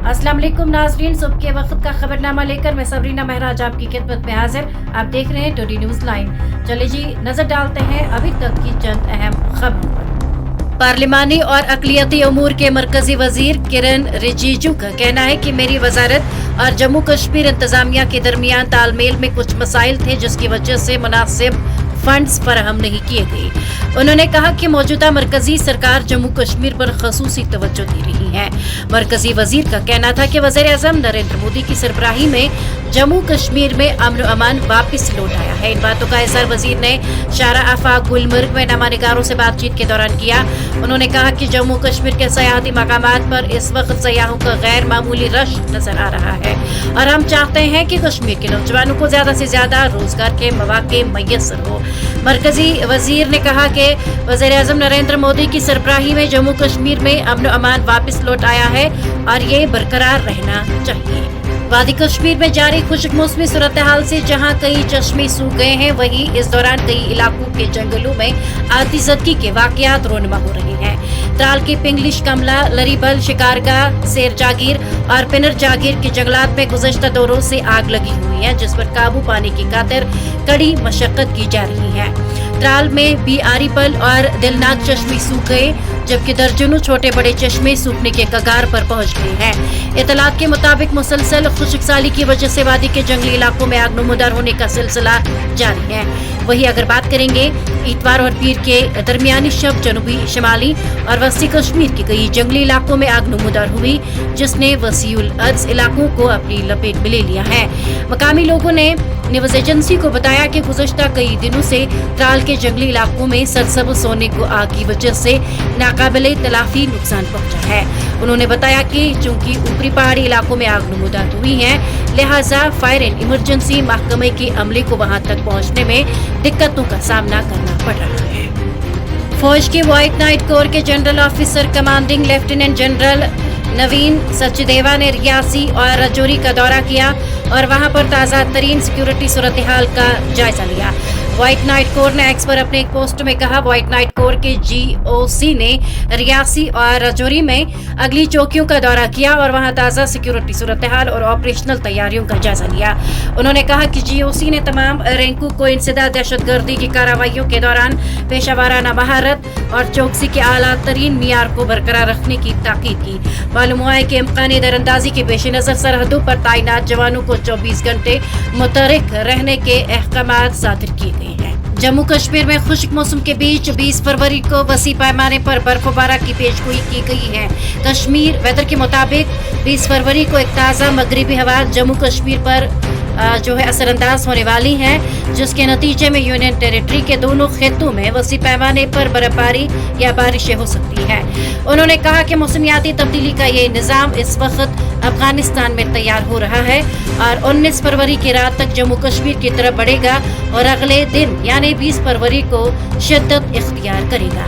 अस्सलाम वालेकुम नाज़रीन, सुबह के वक्त का खबरनामा लेकर मैं सबरीना महराज आपकी खिदमत में हाजिर। आप देख रहे हैं टुडे न्यूज़ लाइन। चलिए जी, नजर डालते हैं अभी तक की चंद अहम खबरों पर। पार्लिमानी और अक़लियती उमूर के मरकजी वजीर किरण रिजिजू का कहना है कि मेरी वजारत और जम्मू कश्मीर इंतजामिया के दरमियान तालमेल में कुछ मसाइल थे, जिसकी वजह से मुनासिब फंड्स फराहम नहीं किए गए। उन्होंने कहा कि मौजूदा मरकजी सरकार जम्मू कश्मीर पर खसूसी तवज्जो दे रही है। मरकजी वजीर का कहना था कि वज़ीर आज़म नरेंद्र मोदी की सरबराही में जम्मू कश्मीर में अमन अमान वापस लौट आया है। इन बातों का इज़हार वजीर ने शारा आफाक गुलमर्ग में नुमाइंदगारों से बातचीत के दौरान किया। उन्होंने कहा कि जम्मू कश्मीर के सयाहती मकामात पर इस वक्त सयाहों का गैर मामूली रश नजर आ रहा है और हम चाहते हैं कि कश्मीर के नौजवानों को ज्यादा से ज्यादा रोजगार के मौके मैसर हो। मरकजी वजीर ने कहा कि वज़ीर आज़म नरेंद्र मोदी की सरबराही में जम्मू कश्मीर में अमन अमान वापस लौट आया है और ये बरकरार रहना चाहिए। वादी कश्मीर में जारी खुश्क मौसमी सूरत हाल से जहां कई चश्मे सूख गए हैं, वहीं इस दौरान कई इलाकों के जंगलों में आतिशबाजी के वाकयात रोनमा हो रहे हैं। त्राल के पिंगलिश, कमला, लरीबल, शिकारगाह, शेर जागीर और पिनर जागीर के जंगलात में गुज़श्ता दौरों से आग लगी हुई है, जिस पर काबू पाने की खातिर कड़ी मशक्कत की जा रही है। त्राल में भी आरीपल और दिलनाक चश्मे सूख गए, जबकि दर्जनों छोटे बड़े चश्मे सूखने के कगार पर पहुंच गए हैं। इतलात के मुताबिक मुसलसल खुश्कसाली की वजह से वादी के जंगली इलाकों में आग नमूदार होने का सिलसिला जारी है। वहीं अगर बात करेंगे इतवार और पीर के दरमियानी शब जनूबी, शिमाली और वस्ती कश्मीर के कई जंगली इलाकों में आग नमूदार हुई, जिसने वसीउल अर्ज इलाकों को अपनी लपेट में ले लिया है। मकामी लोगों ने न्यूज़ एजेंसी को बताया कि गुज़श्ता कई दिनों से त्राल के जंगली इलाकों में सरसब्ज़ सोने को आग की वजह से नाकाबिले तलाफी नुकसान पहुंचा है। उन्होंने बताया कि चूंकि ऊपरी पहाड़ी इलाकों में आग नमूदार हुई है, लिहाजा फायर एंड इमरजेंसी महकमे के अमले को वहां तक पहुंचने में दिक्कतों का सामना करना पड़ रहा है। फौज के व्हाइट नाइट कोर के general officer commanding lieutenant general Naveen Sachdeva ने रियासी और राजौरी का दौरा किया और वहां पर ताज़ा तरीन सिक्योरिटी सूरत हाल का जायजा लिया। व्हाइट नाइट कोर ने एक्स पर अपने एक पोस्ट में कहा, व्हाइट नाइट कोर के GOC ने रियासी और राजौरी में अगली चौकियों का दौरा किया और वहां ताज़ा सिक्योरिटी सूरत हाल और ऑपरेशनल तैयारियों का जायजा लिया। उन्होंने कहा कि GOC ने तमाम रैंकों को इंसदाद दहशतगर्दी की कार्रवाइयों के दौरान पेशावराना महारत और चौकसी के आला तरीन मियार को बरकरार रखने की ताकीद की। मालूम हुआ है कि इम्कानी दरअंदाजी के पेश नज़र सरहदों पर तैनात जवानों को 24 घंटे मुतहरिक रहने के अहकामात सादिर किए गए हैं। जम्मू कश्मीर में खुश्क मौसम के बीच 20 फरवरी को वसी पैमाने पर बर्फबारी की पेशगोई की गई है। कश्मीर वेदर के मुताबिक 20 फरवरी को एक ताज़ा मगरिबी हवा जम्मू कश्मीर पर असरअंदाज होने वाली है, जिसके नतीजे में यूनियन टेरिटरी के दोनों खित्तों में वसी पैमाने पर बर्फबारी या बारिशें हो सकती है। उन्होंने कहा कि मौसमियाती तब्दीली का ये निज़ाम इस वक्त अफगानिस्तान में तैयार हो रहा है और 19 फरवरी की रात तक जम्मू कश्मीर की तरफ बढ़ेगा और अगले दिन यानी 20 फरवरी को शिद्दत इख्तियार करेगा।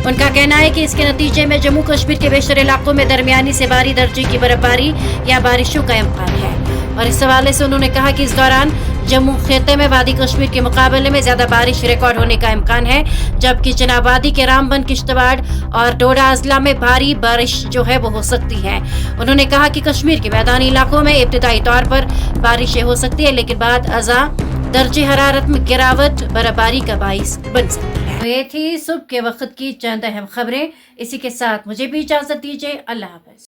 उनका कहना है कि इसके नतीजे में जम्मू कश्मीर के बेशतर इलाकों में दरमियानी से भारी दर्जे की बर्फबारी या बारिशों का इम्कान है और इस हवाले से उन्होंने कहा कि इस दौरान जम्मू खित्ते में वादी कश्मीर के मुकाबले में ज्यादा बारिश रिकॉर्ड होने का इम्कान है, जबकि चनाबादी के रामबन, किश्तवाड़ और डोडा अजला में भारी बारिश वो हो सकती है। उन्होंने कहा कि कश्मीर के मैदानी इलाकों में इब्तिदाई तौर पर बारिशें हो सकती है, लेकिन बाद अज़ा दर्जे हरारत में गिरावट बर्फबारी का बाइस बन सकती है। तो ये थी सुबह के वक्त की चंद अहम खबरें। इसी के साथ मुझे भी इजाजत दीजिए। अल्लाह हाफ़िज़।